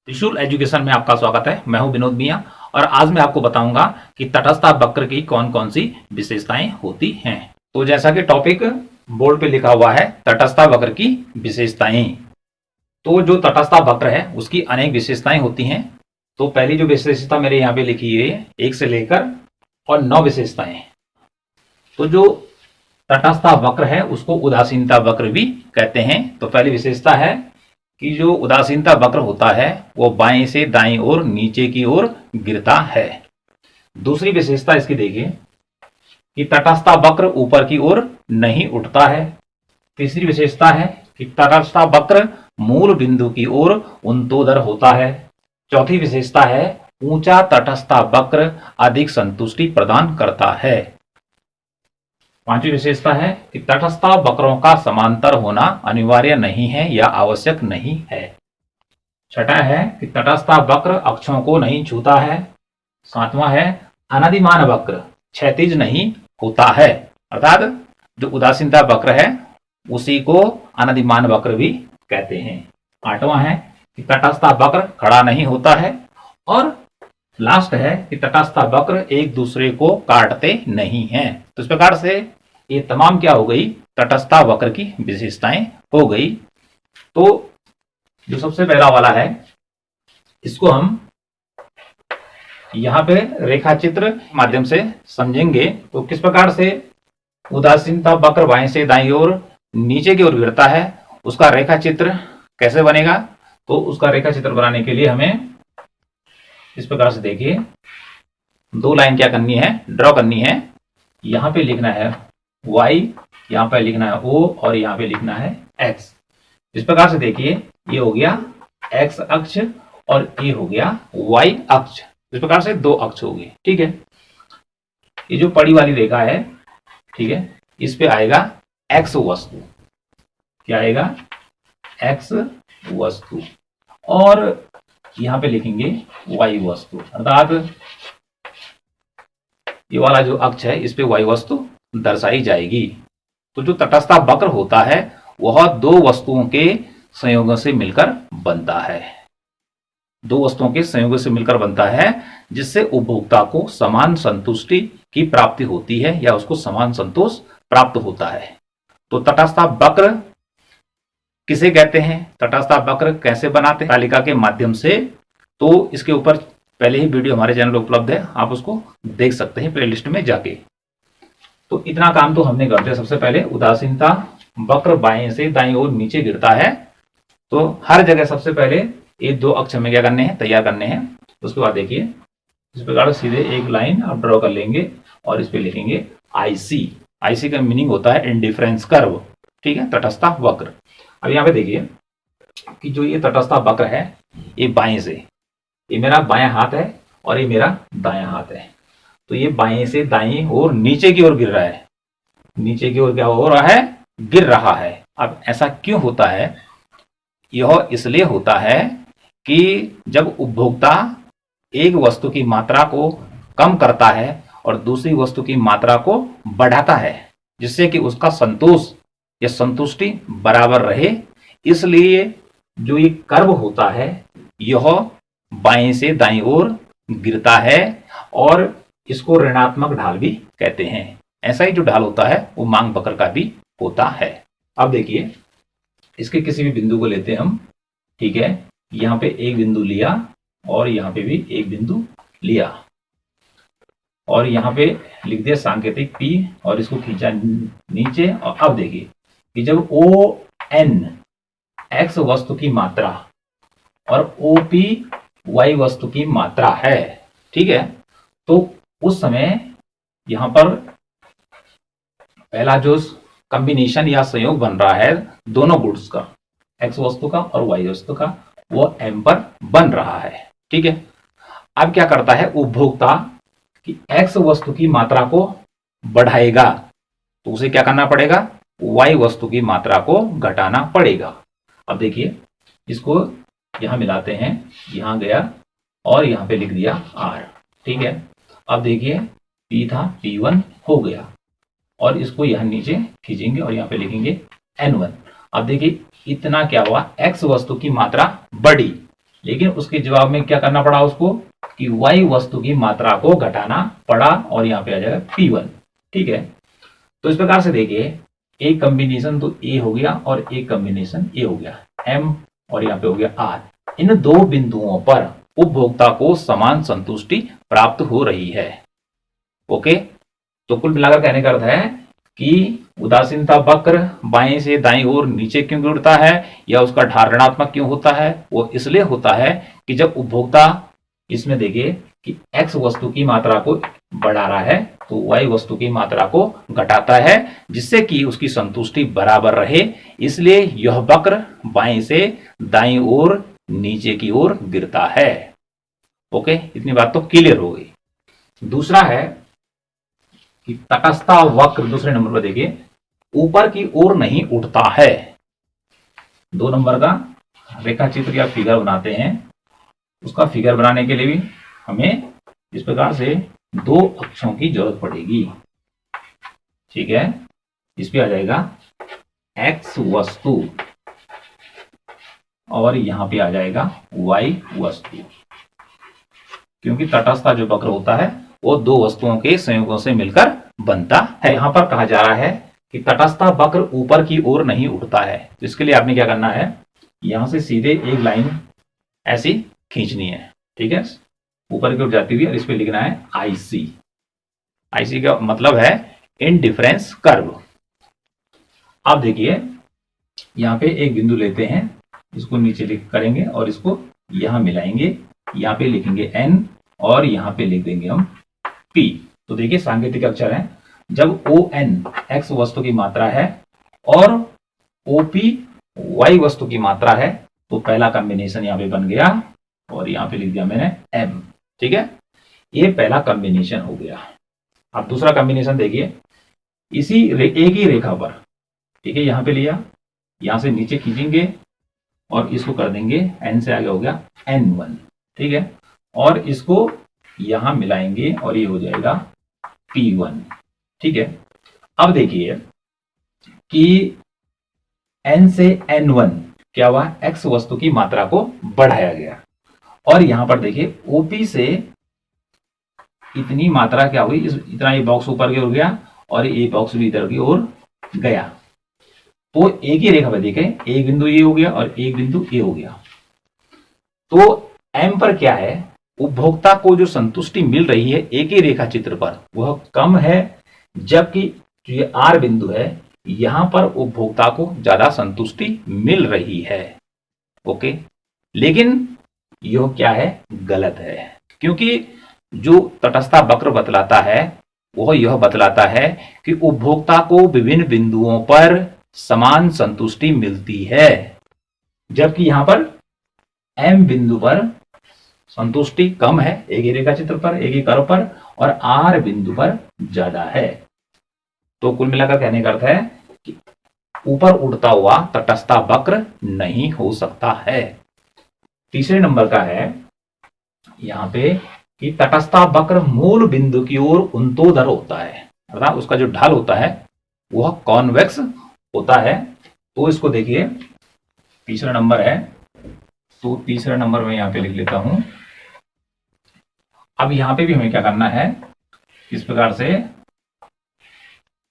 त्रिशूल एजुकेशन में आपका स्वागत है। मैं हूं विनोद मिया और आज मैं आपको बताऊंगा कि तटस्थ वक्र की कौन कौन सी विशेषताएं होती हैं। तो जैसा कि टॉपिक बोर्ड पे लिखा हुआ है, तटस्थ वक्र की विशेषताएं। तो जो तटस्थ वक्र है उसकी अनेक विशेषताएं होती हैं। तो पहली जो विशेषता मेरे यहाँ पे लिखी है 1 से लेकर और 9 विशेषताएं। तो जो तटस्थ वक्र है उसको उदासीनता वक्र भी कहते हैं। तो पहली विशेषता है कि जो उदासीनता वक्र होता है वो बाएं से दाएं ओर नीचे की ओर गिरता है। दूसरी विशेषता इसकी देखिए कि तटस्थ वक्र ऊपर की ओर नहीं उठता है। तीसरी विशेषता है कि तटस्थ वक्र मूल बिंदु की ओर उन्तोदर होता है। चौथी विशेषता है ऊंचा तटस्थ वक्र अधिक संतुष्टि प्रदान करता है। पांचवी विशेषता है कि तटस्थ वक्रों का समांतर होना अनिवार्य नहीं है या आवश्यक नहीं है। छठा है कि तटस्थ वक्र अक्षों को नहीं छूता है। सातवां है अनधिमान वक्र क्षैतिज नहीं होता है, अर्थात जो उदासीनता वक्र है उसी को अनधिमान वक्र भी कहते हैं। आठवां है कि तटस्थ वक्र खड़ा नहीं होता है। और लास्ट है कि तटस्थ वक्र एक दूसरे को काटते नहीं हैं। तो इस प्रकार से ये तमाम क्या हो गई, तटस्थ वक्र की विशेषताएं हो गई। तो जो सबसे पहला वाला है इसको हम यहां पे रेखा चित्र माध्यम से समझेंगे। तो किस प्रकार से उदासीनता वक्र बाएं से दाईं ओर नीचे की ओर गिरता है उसका रेखा चित्र कैसे बनेगा। तो उसका रेखा चित्र बनाने के लिए हमें इस प्रकार से देखिए, दो लाइन क्या करनी है, ड्रॉ करनी है। यहां पे लिखना है y, यहां पे लिखना है o और यहां पे लिखना है x। इस प्रकार से देखिए ये हो गया x अक्ष और ये हो गया y अक्ष। इस प्रकार से दो अक्ष हो गए, ठीक है। ये जो पड़ी वाली रेखा है, ठीक है, इस पे आएगा x वस्तु। क्या आएगा, x वस्तु। और यहां पे लिखेंगे y वस्तु, अर्थात ये वाला जो अक्ष है इस पे y वस्तु दर्शाई जाएगी। तो जो तटस्थ वक्र होता है वह दो वस्तुओं के संयोगों से मिलकर बनता है। दो वस्तुओं के संयोगों से मिलकर बनता है जिससे उपभोक्ता को समान संतुष्टि की प्राप्ति होती है या उसको समान संतोष प्राप्त होता है। तो तटस्थ वक्र किसे कहते हैं, तटस्थ वक्र कैसे बनाते हैं, तालिका के माध्यम से। तो इसके ऊपर पहले ही वीडियो हमारे चैनल पर उपलब्ध है, आप उसको देख सकते हैं प्लेलिस्ट में जाके। तो इतना काम तो हमने कर दिया। सबसे पहले उदासीनता वक्र बाएं से दाईं ओर नीचे गिरता है। तो हर जगह सबसे पहले ये दो अक्ष हमें क्या करने हैं, तैयार करने हैं। उसके बाद देखिए इस प्रकार सीधे एक लाइन आप ड्रॉ कर लेंगे और इस पे लिखेंगे IC। IC का मीनिंग होता है इंडिफरेंस कर्व, ठीक है, तटस्थ वक्र। अब यहाँ पे देखिए कि जो ये तटस्थ वक्र है ये बाएं से, ये मेरा बायां हाथ है और ये मेरा दायां हाथ है। तो ये बाएं से दाएं और नीचे की ओर गिर रहा है। नीचे की ओर क्या हो रहा है, गिर रहा है। अब ऐसा क्यों होता है, यह इसलिए होता है कि जब उपभोक्ता एक वस्तु की मात्रा को कम करता है और दूसरी वस्तु की मात्रा को बढ़ाता है जिससे कि उसका संतोष या संतुष्टि बराबर रहे, इसलिए जो ये कर्व होता है यह बाएं से दाईं ओर गिरता है और इसको ऋणात्मक ढाल भी कहते हैं। ऐसा ही जो ढाल होता है वो मांग वक्र का भी होता है। अब देखिए इसके किसी भी बिंदु को लेते हैं हम, ठीक है। यहाँ पे एक बिंदु लिया और यहाँ पे भी एक बिंदु लिया और यहाँ पे लिख दिया सांकेतिक P और इसको खींचा नीचे। और अब देखिए कि जब ON x वस्तु की मात्रा और OP y वस्तु की मात्रा है, ठीक है, तो उस समय यहां पर पहला जो कॉम्बिनेशन या संयोग बन रहा है दोनों गुड्स का, x वस्तु का और y वस्तु का, वो m पर बन रहा है, ठीक है। अब क्या करता है उपभोक्ता कि x वस्तु की मात्रा को बढ़ाएगा तो उसे क्या करना पड़ेगा, y वस्तु की मात्रा को घटाना पड़ेगा। अब देखिए इसको यहां मिलाते हैं, यहां गया और यहां पे लिख दिया r, ठीक है। अब देखिए P था P1 हो गया और इसको यहां नीचे खींचेंगे और यहां पे लिखेंगे N1। अब देखिए इतना क्या हुआ, x वस्तु की मात्रा बढ़ी लेकिन उसके जवाब में क्या करना पड़ा उसको कि y वस्तु की मात्रा को घटाना पड़ा और यहाँ पे आ जाएगा P1। ठीक है, तो इस प्रकार से देखिए एक कॉम्बिनेशन तो A हो गया और एक कॉम्बिनेशन A हो गया M और यहाँ पे हो गया R। इन दो बिंदुओं पर उपभोक्ता को समान संतुष्टि प्राप्त हो रही है। ओके, तो कुल मिलाकर कहने का अर्थ है कि उदासीनता वक्र बाएं से दाईं ओर नीचे क्यों गिरता है या उसका ढाल ऋणात्मक क्यों होता है, वो इसलिए होता है कि जब उपभोक्ता, इसमें देखिए कि x वस्तु की मात्रा को बढ़ा रहा है तो y वस्तु की मात्रा को घटाता है, जिससे कि उसकी संतुष्टि बराबर रहे, इसलिए यह वक्र बाएं से दाईं ओर नीचे की ओर गिरता है। ओके, इतनी बात तो क्लियर हो गई। दूसरा है कि तटस्थता वक्र, दूसरे नंबर पर देखिए ऊपर की ओर नहीं उठता है। 2 नंबर का रेखा चित्र या फिगर बनाते हैं। उसका फिगर बनाने के लिए भी हमें इस प्रकार से 2 अक्षों की जरूरत पड़ेगी। ठीक है, इस पे आ जाएगा x वस्तु और यहां पे आ जाएगा y वस्तु, क्योंकि तटस्थ जो वक्र होता है वो 2 वस्तुओं के संयोगों से मिलकर बनता है। यहां पर कहा जा रहा है कि तटस्थ वक्र ऊपर की ओर नहीं उठता है, तो इसके लिए आपने क्या करना है, यहां से सीधे एक लाइन ऐसी खींचनी है। ठीक है, ऊपर की ओर जाती हुई और इस पे लिखना है IC। IC का मतलब है इनडिफरेंस कर्व। अब देखिए यहां पे एक बिंदु लेते हैं, इसको नीचे लिख करेंगे और इसको यहां मिलाएंगे, यहां पे लिखेंगे N और यहां पे लिख देंगे हम P। तो देखिए सांकेतिक अक्षर है, जब ON x वस्तु की मात्रा है और OP y वस्तु की मात्रा है तो पहला कॉम्बिनेशन यहां पे बन गया और यहां पे लिख दिया मैंने M। ठीक है, ये पहला कॉम्बिनेशन हो गया। अब दूसरा कॉम्बिनेशन देखिए, इसी एक ही रेखा पर, ठीक है, यहां पे लिया, यहां से नीचे खींचेंगे और इसको कर देंगे N से आगे हो गया N1। ठीक है, और इसको यहां मिलाएंगे और ये हो जाएगा P1। ठीक है, अब देखिए कि N से N1 क्या हुआ, x वस्तु की मात्रा को बढ़ाया गया और यहां पर देखिए OP से इतनी मात्रा क्या हुई, इतना ये बॉक्स ऊपर की ओर गया और ये बॉक्स भी इधर की ओर गया। तो एक ही रेखा पर देखें, एक बिंदु ये हो गया और एक बिंदु ये हो गया। तो M पर क्या है, उपभोक्ता को जो संतुष्टि मिल रही है एक ही रेखा चित्र पर वह कम है, जबकि जो ये R बिंदु है यहां पर उपभोक्ता को ज्यादा संतुष्टि मिल रही है। ओके, लेकिन यह क्या है, गलत है, क्योंकि जो तटस्थता वक्र बतलाता है वह यह बतलाता है कि उपभोक्ता को विभिन्न बिंदुओं पर समान संतुष्टि मिलती है, जबकि यहां पर M बिंदु पर संतुष्टि कम है, एक ही रेखा चित्र पर, एक ही कर्व पर, और R बिंदु पर ज्यादा है। तो कुल मिलाकर कहने का अर्थ है कि ऊपर उड़ता हुआ तटस्थता वक्र नहीं हो सकता है। तीसरे नंबर का है यहां पे कि तटस्थता वक्र मूल बिंदु की ओर उन्तोदर होता है, अर्थात उसका जो ढाल होता है वह कॉन्वेक्स होता है। तो इसको देखिए, तीसरा नंबर है, तो तीसरा नंबर में यहां पे लिख लेता हूं। अब यहां पे भी हमें क्या करना है, इस प्रकार से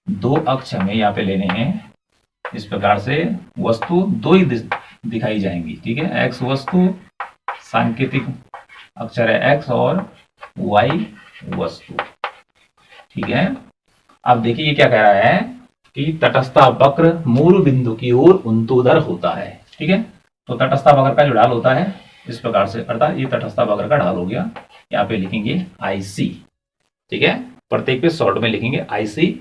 2 अक्ष हमें यहां पे लेने हैं। इस प्रकार से वस्तु 2 ही दिखाई जाएंगी। ठीक है, x वस्तु, सांकेतिक अक्षर है x, और y वस्तु। ठीक है, अब देखिए ये क्या कह रहा है कि तटस्थता वक्र मूल बिंदु की ओर उन्तोदर होता है। ठीक है, तो तटस्थता वक्र का जो ढाल होता है इस प्रकार से, अर्थात ये तटस्थता वक्र का ढाल हो गया, यहाँ पे लिखेंगे IC। ठीक है, प्रत्येक पे शॉर्ट में लिखेंगे IC।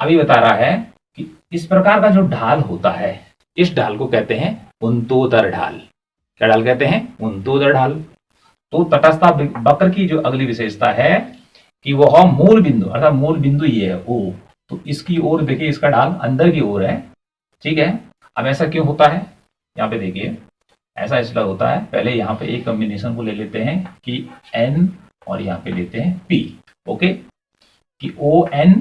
अभी बता रहा है कि इस प्रकार का जो ढाल होता है इस ढाल को कहते हैं उन्तोदर ढाल। क्या ढाल कहते हैं, उन्तोदर ढाल। तो तटस्थता वक्र की जो अगली विशेषता है कि वह मूल बिंदु, अर्थात मूल बिंदु ये है O, तो इसकी ओर देखिए इसका ढाल अंदर की ओर है। ठीक है, अब ऐसा क्यों होता है, यहाँ पे देखिए ऐसा इसलिए होता है, पहले यहाँ पे एक कॉम्बिनेशन को ले लेते हैं कि N और यहाँ पे लेते हैं P। ओके, कि ON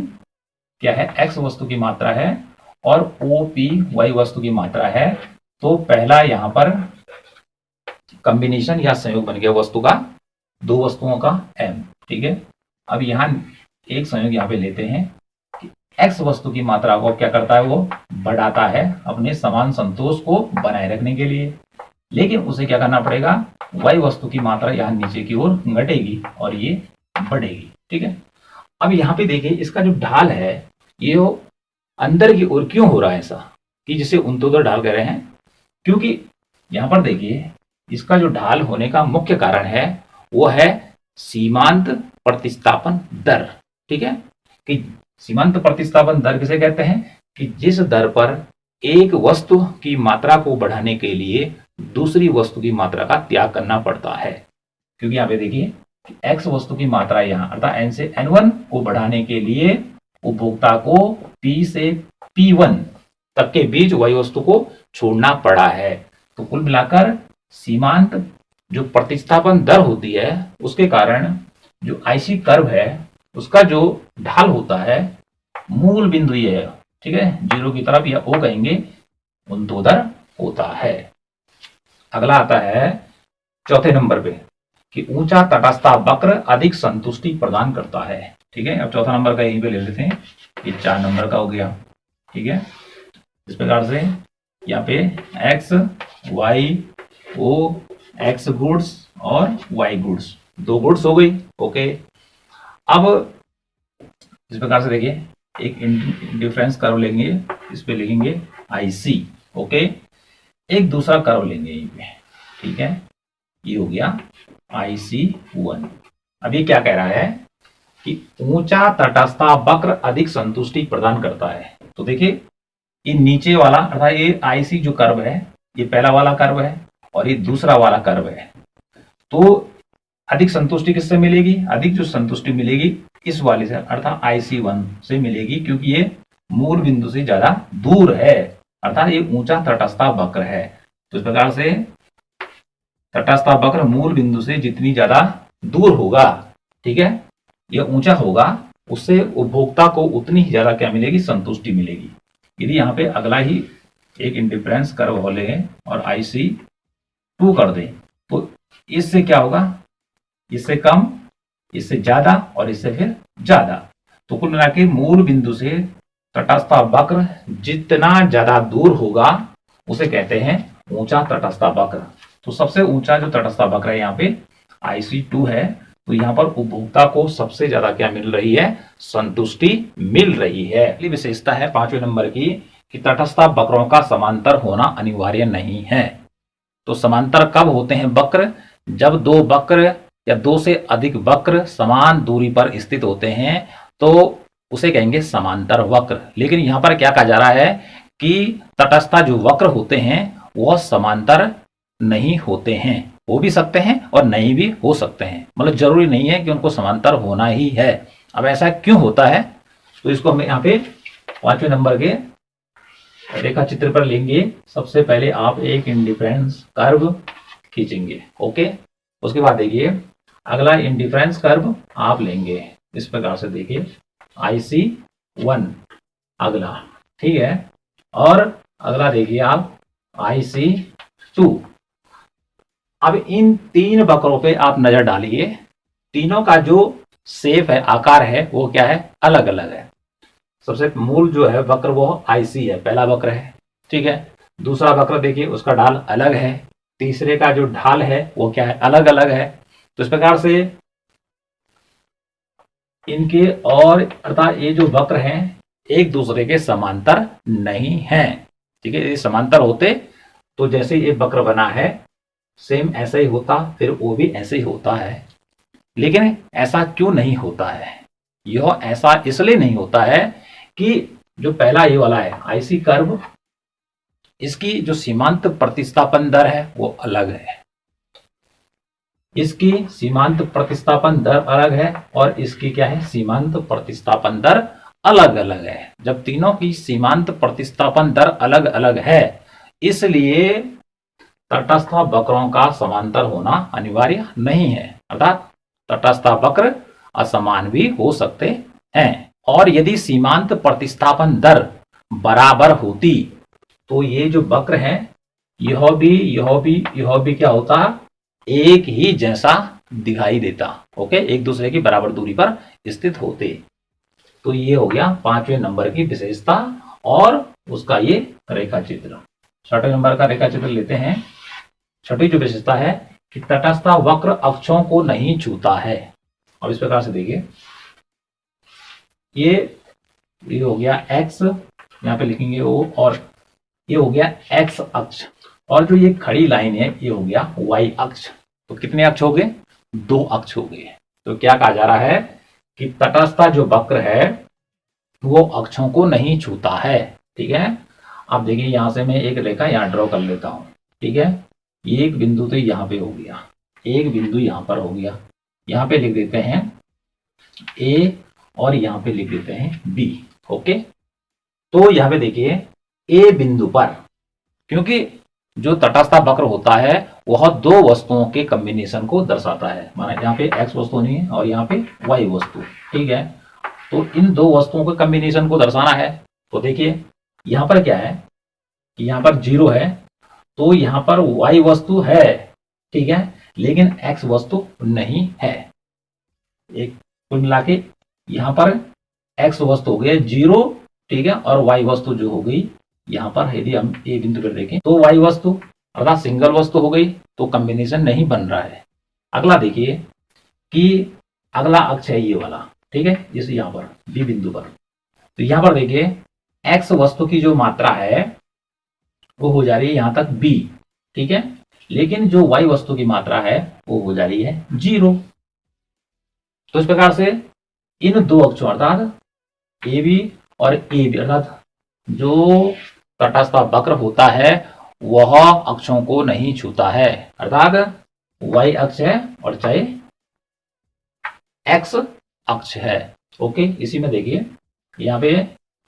क्या है, x वस्तु की मात्रा है और OP y वस्तु की मात्रा है। तो पहला यहाँ पर कॉम्बिनेशन या संयोग बन गया वस्तु का, दो वस्तुओं का m। ठीक है, अब यहाँ एक संयोग यहाँ पे लेते हैं कि x वस्तु की मात्रा को क्या करता है, वो बढ़ाता है अपने समान संतोष को बनाए रखने के लिए, लेकिन उसे क्या करना पड़ेगा, y वस्तु की मात्रा यहाँ नीचे की ओर घटेगी और ये बढ़ेगी। ठीक है, अब यहाँ पे देखिए इसका जो ढाल है ये अंदर की ओर क्यों हो रहा है ऐसा, कि जिसे ऊर्ध्वाधर ढाल कह रहे हैं, क्योंकि यहाँ पर देखिए इसका जो ढाल होने का मुख्य कारण है वो है सीमांत प्रतिस्थापन दर। ठीक है, कि सीमांत प्रतिस्थापन दर किसे कहते हैं, कि जिस दर पर एक वस्तु की मात्रा को बढ़ाने के लिए दूसरी वस्तु की मात्रा का त्याग करना पड़ता है। क्योंकि यहाँ पे देखिए x वस्तु की मात्रा यहाँ अर्थात n से n1 को बढ़ाने के लिए उपभोक्ता को p से p1 तक के बीच y वस्तु को छोड़ना पड़ा है। तो कुल मिलाकर सीमांत जो प्रतिस्थापन दर होती है उसके कारण जो आईसी कर्व है उसका जो ढाल होता है मूल बिंदु ये है, ठीक है, जीरो की तरफ या ओ कहेंगे, ऊर्ध्वाधर होता है। अगला आता है चौथे नंबर पे कि ऊंचा तटस्थ वक्र अधिक संतुष्टि प्रदान करता है। ठीक है, अब चौथा नंबर का यहीं पे ले लेते हैं, ये 4 नंबर का हो गया। ठीक है, इस प्रकार से यहाँ पे X Y O, X goods और वाई गुड्स, 2 गुड्स हो गई। ओके, अब इस प्रकार से देखिए एक डिफरेंस कर्व लेंगे, इस पे लिखेंगे आईसी। ओके, एक दूसरा कर्व लेंगे यहीं पे। ठीक है, ये हो गया IC1। अब ये क्या कह रहा है कि ऊंचा तटस्थ वक्र अधिक संतुष्टि प्रदान करता है। तो देखिए ये नीचे वाला अर्थात ये IC जो कर्व है ये पहला वाला कर्व है और ये दूसरा वाला कर्व है। तो अधिक संतुष्टि किससे मिलेगी, अधिक जो संतुष्टि मिलेगी इस वाले से अर्थात IC1 से मिलेगी, क्योंकि ये मूल बिंदु से ज्यादा दूर है, अर्थात ये ऊंचा तटस्थ वक्र है। तो इस प्रकार से तटस्थ वक्र मूल बिंदु से जितनी ज्यादा दूर होगा, ठीक है, यह ऊंचा होगा, उससे उपभोक्ता को उतनी ही ज्यादा क्या मिलेगी, संतुष्टि मिलेगी। यदि यहाँ पे अगला ही एक इंडिफरेंस कर्व हो ले और IC2 कर दें तो इससे क्या होगा, इससे कम, इससे ज्यादा और इससे फिर ज्यादा। तो कुल मिला के मूल बिंदु से तटस्थ वक्र जितना ज्यादा दूर होगा उसे कहते हैं ऊंचा तटस्थ वक्र। तो सबसे ऊंचा जो तटस्थ वक्र है यहाँ पे IC2 है। तो यहाँ पर उपभोक्ता को सबसे ज्यादा क्या मिल रही है, संतुष्टि मिल रही है। अगली विशेषता है 5वें नंबर की कि तटस्थ वक्रों का समांतर होना अनिवार्य नहीं है। तो समांतर कब होते हैं वक्र, जब 2 वक्र या 2 से अधिक वक्र समान दूरी पर स्थित होते हैं तो उसे कहेंगे समांतर वक्र। लेकिन यहाँ पर क्या कहा जा रहा है कि तटस्थ जो वक्र होते हैं वह समांतर नहीं होते हैं, हो भी सकते हैं और नहीं भी हो सकते हैं, मतलब जरूरी नहीं है कि उनको समांतर होना ही है। अब ऐसा क्यों होता है, तो इसको हम यहाँ पे 5वें नंबर के रेखा चित्र पर लेंगे। सबसे पहले आप एक इंडिफरेंस कर्व खींचेंगे। ओके, उसके बाद देखिए अगला इंडिफरेंस कर्व आप लेंगे, इस प्रकार से देखिए IC1 अगला, ठीक है, और अगला देखिए आप IC2। अब इन 3 वक्रों पे आप नजर डालिए, तीनों का जो शेप है, आकार है, वो क्या है, अलग अलग है। सबसे मूल जो है वक्र वो IC है, पहला वक्र है, ठीक है। दूसरा वक्र देखिए उसका ढाल अलग है, तीसरे का जो ढाल है वो क्या है, अलग अलग है। तो इस प्रकार से इनके और अर्थात ये जो वक्र हैं एक दूसरे के समांतर नहीं हैं, ठीक है। ये समांतर होते तो जैसे ये वक्र बना है सेम ऐसा ही होता, फिर वो भी ऐसे ही होता है। लेकिन ऐसा क्यों नहीं होता है, यह ऐसा इसलिए नहीं होता है कि जो पहला ये वाला है IC कर्व, इसकी जो सीमांत प्रतिस्थापन दर है वो अलग है, इसकी सीमांत प्रतिस्थापन दर अलग है और इसकी क्या है, सीमांत प्रतिस्थापन दर अलग अलग है। जब तीनों की सीमांत प्रतिस्थापन दर अलग अलग है इसलिए तटस्थ वक्रों का समांतर होना अनिवार्य नहीं है, अर्थात तटस्थ वक्र असमान भी हो सकते हैं। और यदि सीमांत प्रतिस्थापन दर बराबर होती तो ये जो वक्र है यह भी क्या होता, एक ही जैसा दिखाई देता। ओके, एक दूसरे की बराबर दूरी पर स्थित होते। तो ये हो गया 5वें नंबर की विशेषता और उसका ये रेखा चित्र। 6वें नंबर का रेखा चित्र लेते हैं। छठी जो विशेषता है कि तटस्थ वक्र अक्षों को नहीं छूता है। अब इस प्रकार से देखिए, ये हो गया एक्स, यहाँ पे लिखेंगे ओ, और ये हो गया एक्स अक्ष, और जो ये खड़ी लाइन है ये हो गया वाई अक्ष। तो कितने अक्ष हो गए? 2 अक्ष हो गए। तो क्या कहा जा रहा है कि तटस्थ जो वक्र है वो अक्षों को नहीं छूता है। ठीक है, अब देखिए यहां से मैं एक रेखा यहां ड्रॉ कर लेता हूं। ठीक है, एक बिंदु तो यहां पे हो गया, एक बिंदु यहां पर हो गया, यहां पे लिख देते हैं ए और यहां पे लिख देते हैं बी। ओके, तो यहां पे देखिए ए बिंदु पर, क्योंकि जो तटस्थ वक्र होता है वह 2 वस्तुओं के कॉम्बिनेशन को दर्शाता है। माना यहाँ पे एक्स वस्तु नहीं है और यहाँ पे वाई वस्तु। ठीक है, तो इन 2 वस्तुओं के कॉम्बिनेशन को दर्शाना है। तो देखिए यहां पर क्या है कि यहां पर 0 है, तो यहां पर वाई वस्तु है। ठीक है, लेकिन एक्स वस्तु नहीं है। एक कुल मिला के यहां पर एक्स वस्तु हो गया 0। ठीक है, और वाई वस्तु जो हो गई यहां पर, यदि हम ए बिंदु पर देखें तो वाई वस्तु अर्थात सिंगल वस्तु हो गई, तो कॉम्बिनेशन नहीं बन रहा है। अगला देखिए कि अगला अक्ष है ये वाला। ठीक है, जैसे यहां पर बी बिंदु पर, तो यहां पर देखिए एक्स वस्तु की जो मात्रा है वो हो जा रही है यहां तक बी। ठीक है, लेकिन जो वाई वस्तु की मात्रा है वो हो जा रही है 0। तो इस प्रकार से इन 2 अक्षों अर्थात ए बी और ए बी अर्थात जो तटस्थ वक्र होता है वह अक्षों को नहीं छूता है, अर्थात वाई अक्ष है और चाहे एक्स अक्ष है। ओके, इसी में देखिए यहाँ पे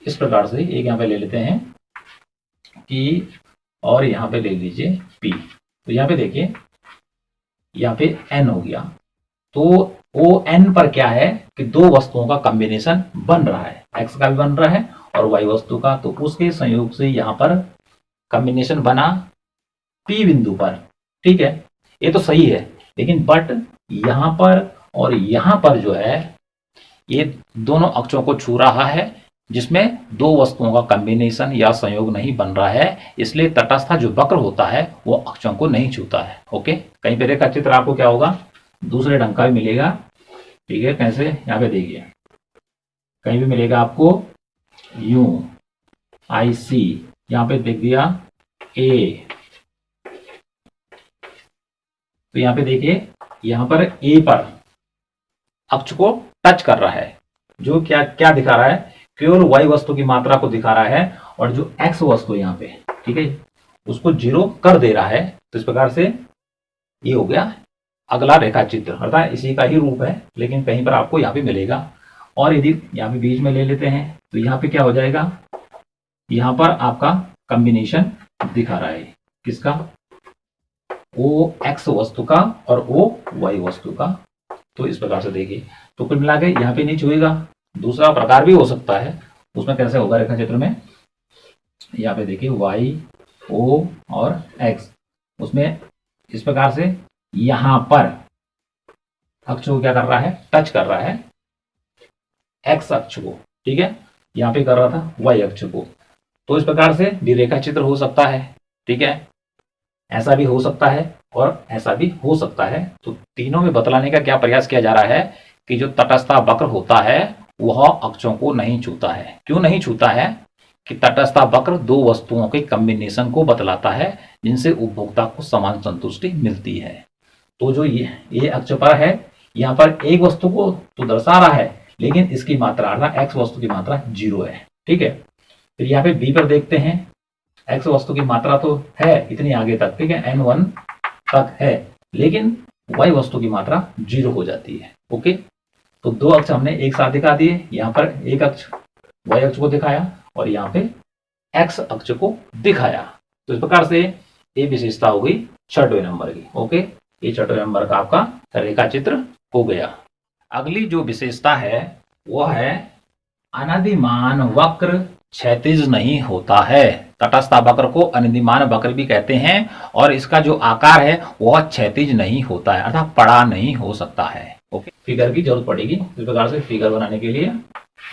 इस प्रकार से एक यहाँ पे ले लेते हैं कि, और यहाँ पे ले लीजिए पी। तो यहाँ पे देखिए यहाँ पे एन हो गया, तो ओ एन पर क्या है कि 2 वस्तुओं का कॉम्बिनेशन बन रहा है, एक्स का भी बन रहा है और वाई वस्तु का, तो उसके संयोग से यहाँ पर कॉम्बिनेशन बना पी बिंदु पर। ठीक है, ये तो सही है, लेकिन बट यहाँ पर और यहाँ पर जो है ये दोनों अक्षों को छू रहा है, जिसमें 2 वस्तुओं का कॉम्बिनेशन या संयोग नहीं बन रहा है, इसलिए तटस्थ जो वक्र होता है वो अक्षों को नहीं छूता है। ओके, कहीं पे रेखा चित्र आपको क्या होगा दूसरे ढंग का भी मिलेगा। ठीक है, कैसे, यहाँ पे देखिए कहीं भी मिलेगा आपको यू आई सी, यहाँ पे देख दिया ए, तो यहाँ पे देखिए यहाँ पर ए पर अक्ष को टच कर रहा है, जो क्या क्या दिखा रहा है, केवल वाई वस्तु की मात्रा को दिखा रहा है, और जो एक्स वस्तु यहाँ पे, ठीक है, उसको 0 कर दे रहा है। तो इस प्रकार से ये हो गया अगला रेखा चित्र, अर्थात इसी का ही रूप है, लेकिन कहीं पर आपको यहाँ पे मिलेगा। और यदि यहाँ पे बीच में ले लेते हैं तो यहाँ पे क्या हो जाएगा, यहाँ पर आपका कॉम्बिनेशन दिखा रहा है किसका, ओ एक्स वस्तु का और ओ वाई वस्तु का। तो इस प्रकार से देखिए, तो कुल मिला के यहाँ पे नहीं छुएगा। दूसरा प्रकार भी हो सकता है, उसमें कैसे होगा रेखा चित्र में, यहाँ पे देखिए वाई ओ और एक्स, उसमें इस प्रकार से यहां पर अक्ष को क्या कर रहा है, टच कर रहा है एक्स अक्ष को। ठीक है, यहाँ पे कर रहा था वाई अक्ष को। तो इस प्रकार से भी रेखा चित्र हो सकता है। ठीक है, ऐसा भी हो सकता है और ऐसा भी हो सकता है। तो तीनों में बतलाने का क्या प्रयास किया जा रहा है कि जो तटस्थ वक्र होता है वह अक्षों को नहीं छूता है। क्यों नहीं छूता है कि तटस्थ वक्र 2 वस्तुओं के कॉम्बिनेशन को बतलाता है, जिनसे उपभोक्ता को समान संतुष्टि मिलती है। तो जो ये अक्ष पर है, यहाँ पर एक वस्तु को तो दर्शा रहा है, लेकिन इसकी मात्रा अर्थात एक्स वस्तु की मात्रा 0 है। ठीक है, फिर यहाँ पे बी पर देखते हैं, एक्स वस्तु की मात्रा तो है इतनी आगे तक, ठीक है, n1 तक है, लेकिन वाई वस्तु की मात्रा 0 हो जाती है। ओके, तो 2 अक्ष हमने एक साथ दिखा दिए, यहाँ पर एक अक्ष वाई अक्ष को दिखाया और यहाँ पे एक्स अक्ष को दिखाया। तो इस प्रकार से ये विशेषता हो गई 6वें नंबर की। ओके, ये 6वें नंबर का आपका रेखा चित्र हो गया। अगली जो विशेषता है वह है अनधिमान वक्र क्षैतिज नहीं होता है। तटस्थ वक्र को अनियमित वक्र भी कहते हैं और इसका जो आकार है वह क्षैतिज नहीं होता है, अर्थात पड़ा नहीं हो सकता है। ओके, फिगर की जरूरत पड़ेगी। इस प्रकार से फिगर बनाने के लिए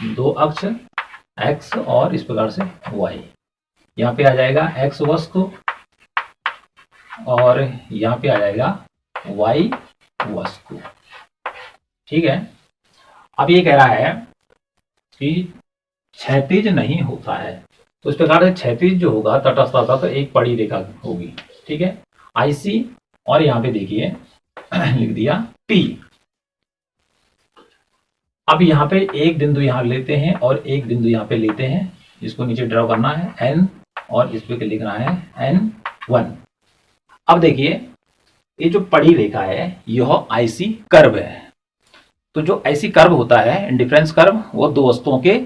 दो अक्ष x और इस प्रकार से y, यहाँ पे आ जाएगा x वस्तु और यहाँ पे आ जाएगा y वस्तु। ठीक है, अब ये कह रहा है कि क्षैतिज नहीं होता है, तो इस प्रकार से क्षैतिज जो होगा तटस्थ वक्र एक पड़ी रेखा होगी। ठीक है, IC और यहाँ पे देखिए लिख दिया P। अब यहाँ पे एक बिंदु यहाँ लेते हैं और एक बिंदु यहाँ पे लेते हैं, इसको नीचे ड्रॉ करना है N और इस पे लिखना है N1। अब देखिए ये जो पड़ी रेखा है यह IC कर्व है। तो जो IC कर्व होता है, इंडिफरेंस कर्व, वो दो वस्तुओं के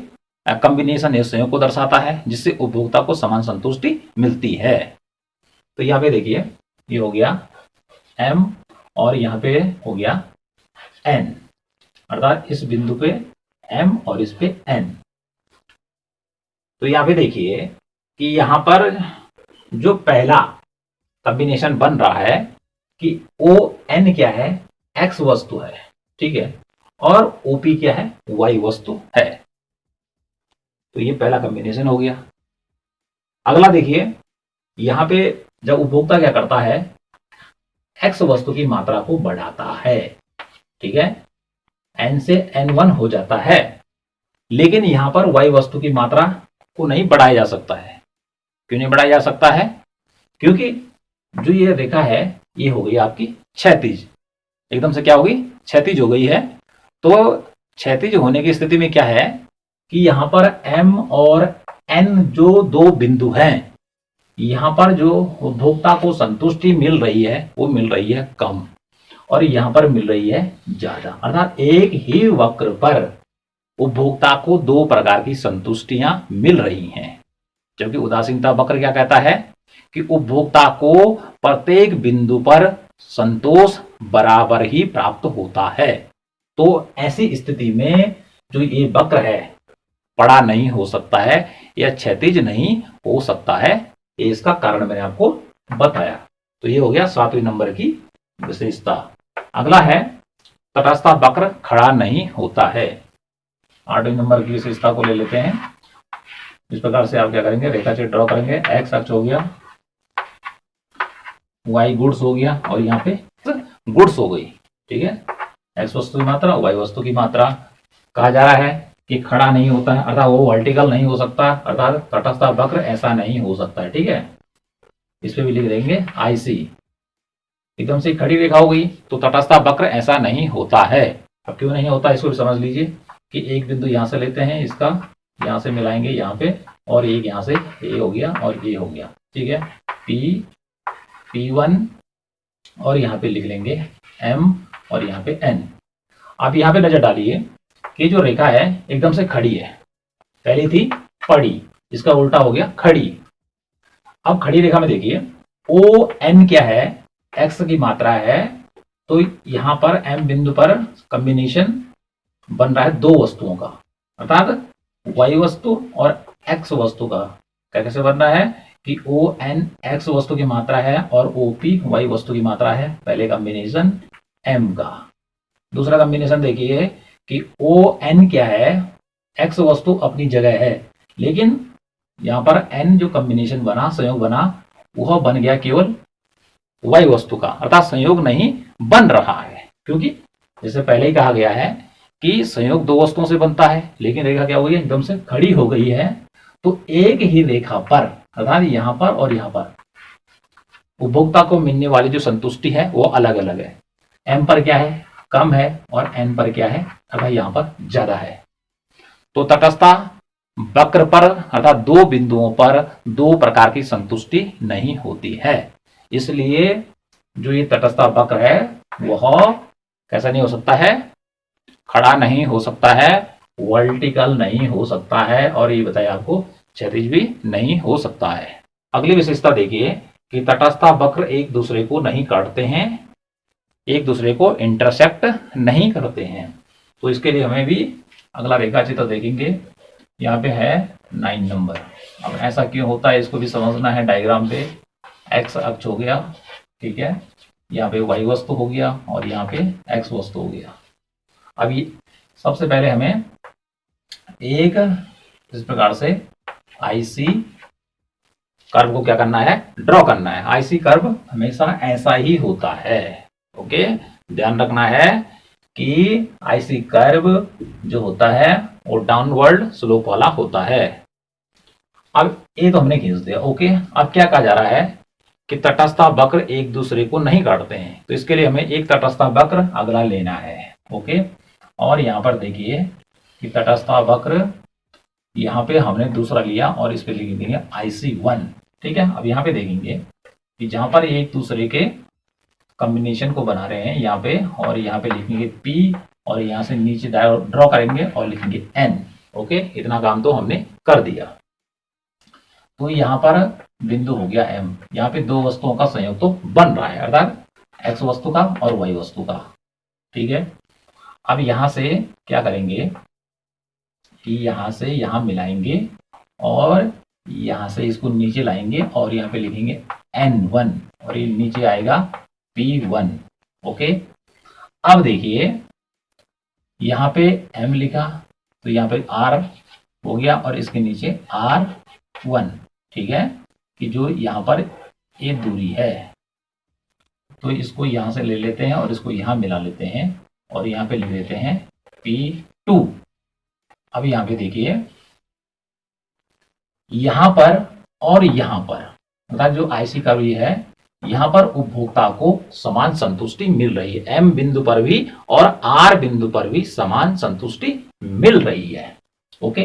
कॉम्बिनेशन या संयोग को दर्शाता है जिससे उपभोक्ता को समान संतुष्टि मिलती है। तो यहाँ पे देखिए ये हो गया M और यहाँ पे हो गया N, अर्थात इस बिंदु पे M और इस पे N। तो यहाँ पे देखिए कि यहाँ पर जो पहला कॉम्बिनेशन बन रहा है कि ON क्या है, X वस्तु है। ठीक है, और OP क्या है, Y वस्तु है। तो ये पहला कॉम्बिनेशन हो गया। अगला देखिए यहां पे जब उपभोक्ता क्या करता है, X वस्तु की मात्रा को बढ़ाता है। ठीक है, N से N1 हो जाता है, लेकिन यहां पर Y वस्तु की मात्रा को नहीं बढ़ाया जा सकता है। क्यों नहीं बढ़ाया जा सकता है? क्योंकि जो ये रेखा है ये हो गई आपकी क्षैतिज, एकदम से क्या होगी, क्षैतिज हो गई है। तो क्षैतिज होने की स्थिति में क्या है कि यहां पर M और N जो दो बिंदु हैं, यहां पर जो उपभोक्ता को संतुष्टि मिल रही है वो मिल रही है कम और यहां पर मिल रही है ज्यादा। अर्थात एक ही वक्र पर उपभोक्ता को दो प्रकार की संतुष्टियां मिल रही हैं, जबकि उदासीनता वक्र क्या कहता है कि उपभोक्ता को प्रत्येक बिंदु पर संतोष बराबर ही प्राप्त होता है। तो ऐसी स्थिति में जो ये वक्र है पड़ा नहीं हो सकता है या क्षैतिज नहीं हो सकता है। ये इसका कारण मैंने आपको बताया। तो ये हो गया 7वें नंबर की विशेषता। अगला है तटस्थ वक्र खड़ा नहीं होता है। 8वें नंबर की विशेषता को ले लेते हैं। इस प्रकार से आप क्या करेंगे, रेखा चित्र ड्रॉ करेंगे। एक्स अक्ष हो गया, वाई गुड्स हो गया और यहाँ पे गुड्स हो गई। ठीक है, एक्स वस्तु की मात्रा, वाई वस्तु की मात्रा। कहा जा रहा है कि खड़ा नहीं होता है, अर्थात वो वर्टिकल नहीं हो सकता, अर्थात तटस्थ वक्र ऐसा नहीं हो सकता है। ठीक है, इस पे भी लिख देंगे IC। एकदम से खड़ी रेखा हो गई तो तटस्थ वक्र ऐसा नहीं होता है। अब क्यों नहीं होता इसको भी समझ लीजिए कि एक बिंदु यहां से लेते हैं, इसका यहां से मिलाएंगे यहाँ पे, और एक यहां से A हो गया और A हो गया। ठीक है, P1 और यहाँ पे लिख लेंगे M और यहाँ पे N। आप यहाँ पे नजर डालिए कि जो रेखा है एकदम से खड़ी है, पहली थी पड़ी, इसका उल्टा हो गया खड़ी। अब खड़ी रेखा में देखिए ON क्या है, X की मात्रा है। तो यहां पर M बिंदु पर कॉम्बिनेशन बन रहा है दो वस्तुओं का, अर्थात Y वस्तु और X वस्तु का। कैसे बन रहा है कि ON X वस्तु की मात्रा है और OP Y वस्तु की मात्रा है, पहले कॉम्बिनेशन M का। दूसरा कॉम्बिनेशन देखिए कि ON क्या है, X वस्तु अपनी जगह है, लेकिन यहां पर N जो कॉम्बिनेशन बना, संयोग बना, वह बन गया केवल Y वस्तु का, अर्थात संयोग नहीं बन रहा है। क्योंकि जैसे पहले ही कहा गया है कि संयोग दो वस्तुओं से बनता है, लेकिन रेखा क्या हो गई, एकदम से खड़ी हो गई है। तो एक ही रेखा पर, अर्थात यहां पर और यहां पर उपभोक्ता को मिलने वाली जो संतुष्टि है वो अलग अलग है। M पर क्या है, कम है, और N पर क्या है, अर्थात यहां पर ज्यादा है। तो तटस्थ वक्र पर, अर्थात दो बिंदुओं पर दो प्रकार की संतुष्टि नहीं होती है। इसलिए जो ये तटस्थ वक्र है वह कैसा नहीं हो सकता है, खड़ा नहीं हो सकता है, वर्टिकल नहीं हो सकता है, और ये बताया आपको क्षैतिज भी नहीं हो सकता है। अगली विशेषता देखिए कि तटस्थ वक्र एक दूसरे को नहीं काटते हैं, एक दूसरे को इंटरसेक्ट नहीं करते हैं। तो इसके लिए हमें भी अगला रेखा चित्र देखेंगे। यहाँ पे है 9 नंबर। अब ऐसा क्यों होता है इसको भी समझना है। डायग्राम पे एक्स अक्ष हो गया, ठीक है, यहाँ पे वाई वस्तु हो गया और यहाँ पे एक्स वस्तु हो गया। अब ये सबसे पहले हमें एक इस प्रकार से आईसी कर्व को क्या करना है, ड्रॉ करना है। आईसी कर्व हमेशा ऐसा ही होता है। ओके, ध्यान रखना है कि आईसी कर्व जो होता है वो डाउनवर्ड स्लोप वाला होता है। अब ये तो हमने खींच दिया। ओके, अब क्या कहा जा रहा है कि तटस्थ वक्र एक दूसरे को नहीं काटते हैं, तो इसके लिए हमें एक तटस्थ वक्र अगला लेना है। ओके, और यहाँ पर देखिए कि तटस्थ वक्र यहाँ पे हमने दूसरा लिया और इस पे लिख देंगे IC1। ठीक है, अब यहाँ पे देखेंगे कि जहां पर एक दूसरे के कॉम्बिनेशन को बना रहे हैं यहाँ पे, और यहाँ पे लिखेंगे P और यहाँ से नीचे ड्रॉ करेंगे और लिखेंगे N। ओके, इतना काम तो हमने कर दिया। तो यहाँ पर बिंदु हो गया M। यहाँ पे दो वस्तुओं का संयोग तो बन रहा है, अर्थात X वस्तु का और Y वस्तु का। ठीक है, अब यहाँ से क्या करेंगे कि यहाँ से यहाँ मिलाएंगे और यहाँ से इसको नीचे लाएंगे और यहाँ पे लिखेंगे N1 और ये नीचे आएगा P1। ओके, अब देखिए यहाँ पे M लिखा तो यहाँ पे R हो गया और इसके नीचे R1। ठीक है, कि जो यहाँ पर ये दूरी है, तो इसको यहाँ से ले लेते हैं और इसको यहाँ मिला लेते हैं और यहाँ पे लिख देते हैं P2। अब यहाँ पे देखिए यहाँ पर और यहाँ पर, मतलब जो आईसी कर्व है यहाँ पर उपभोक्ता को समान संतुष्टि मिल रही है। M बिंदु पर भी और R बिंदु पर भी समान संतुष्टि मिल रही है। ओके,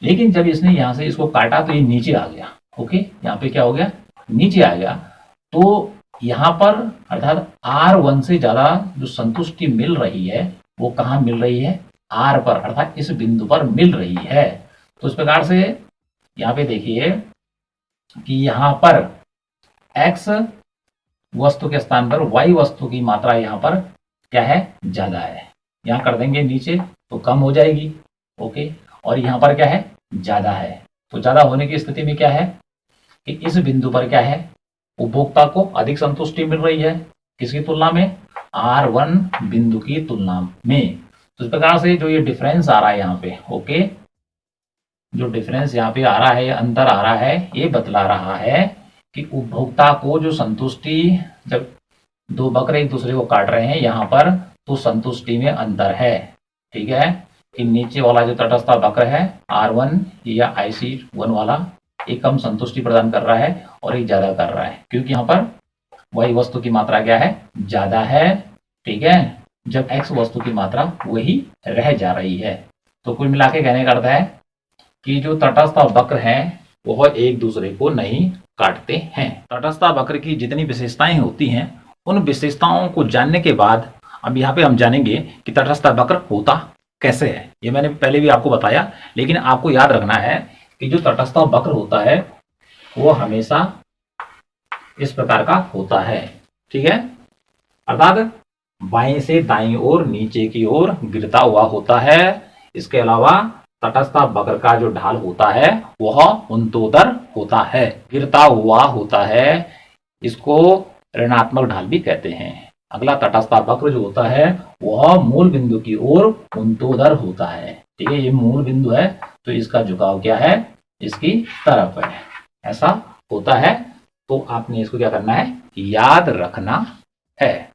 लेकिन जब इसने यहाँ से इसको काटा तो ये नीचे आ गया। ओके, यहाँ पे क्या हो गया, नीचे आ गया। तो यहाँ पर अर्थात R1 से ज्यादा जो संतुष्टि मिल रही है वो कहाँ मिल रही है, R पर, अर्थात इस बिंदु पर मिल रही है। तो इस प्रकार से यहाँ पे देखिए कि यहाँ पर X वस्तु के स्थान पर Y वस्तु की मात्रा यहाँ पर क्या है, ज्यादा है। यहाँ कर देंगे नीचे तो कम हो जाएगी। ओके, और यहाँ पर क्या है, ज्यादा है। तो ज्यादा होने की स्थिति में क्या है कि इस बिंदु पर क्या है, उपभोक्ता को अधिक संतुष्टि मिल रही है। किसकी तुलना में, R1 बिंदु की तुलना में। तो इस प्रकार से जो ये डिफरेंस आ रहा है यहाँ पे, ओके, जो डिफरेंस यहाँ पे आ रहा है, अंतर आ रहा है, ये बतला रहा है कि उपभोक्ता को जो संतुष्टि, जब दो वक्र एक दूसरे को काट रहे हैं यहाँ पर, तो संतुष्टि में अंतर है। ठीक है, कि नीचे वाला जो तटस्थ वक्र है R1 या IC1 वाला, एक कम संतुष्टि प्रदान कर रहा है और एक ज्यादा कर रहा है, क्योंकि यहाँ पर Y वस्तु की मात्रा क्या है, ज्यादा है। ठीक है, जब X वस्तु की मात्रा वही रह जा रही है। तो कुल मिला के कहने का अर्थ है कि जो तटस्थ वक्र हैं वह एक दूसरे को नहीं काटते हैं। तटस्थ वक्र की जितनी विशेषताएं होती हैं उन विशेषताओं को जानने के बाद अब यहाँ पे हम जानेंगे कि तटस्थ वक्र होता कैसे है। ये मैंने पहले भी आपको बताया, लेकिन आपको याद रखना है कि जो तटस्थ वक्र होता है वो हमेशा इस प्रकार का होता है। ठीक है, अर्थात बाएं से दाईं ओर नीचे की ओर गिरता हुआ होता है। इसके अलावा तटस्थ वक्र का जो ढाल होता है वह उन्तोदर होता है, गिरता हुआ होता है। इसको ऋणात्मक ढाल भी कहते हैं। अगला तटस्थ वक्र जो होता है वह मूल बिंदु की ओर उन्तोदर होता है। ठीक है, ये मूल बिंदु है तो इसका झुकाव क्या है, इसकी तरफ है। ऐसा होता है, तो आपने इसको क्या करना है, याद रखना है।